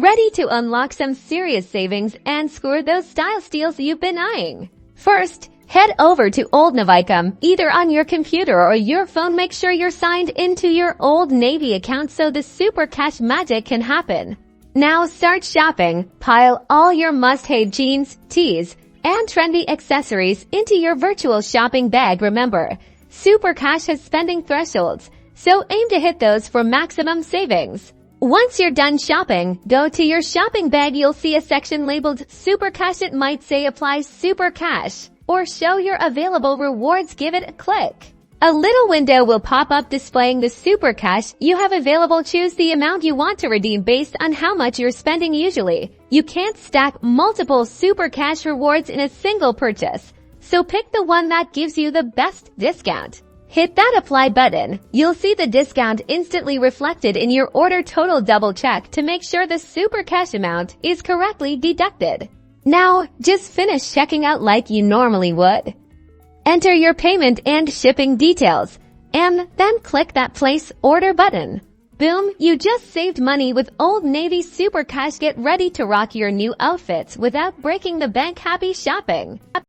Ready to unlock some serious savings and score those style steals you've been eyeing? First, head over to Old Navicom, either on your computer or your phone. Make sure you're signed into your Old Navy account so the super cash magic can happen. Now start shopping. Pile all your must-have jeans, tees, and trendy accessories into your virtual shopping bag. Remember, super cash has spending thresholds, so aim to hit those for maximum savings. Once you're done shopping, go to your shopping bag. You'll see a section labeled Super Cash. It might say Apply Super Cash or show your available rewards. Give it a click. A little window will pop up displaying the super cash you have available. Choose the amount you want to redeem based on how much you're spending. Usually, you can't stack multiple super cash rewards in a single purchase, so pick the one that gives you the best discount. Hit that apply button. You'll see the discount instantly reflected in your order total. Double check to make sure the super cash amount is correctly deducted. Now, just finish checking out like you normally would. Enter your payment and shipping details, and then click that place order button. Boom, you just saved money with Old Navy Super Cash. Get ready to rock your new outfits without breaking the bank. Happy shopping!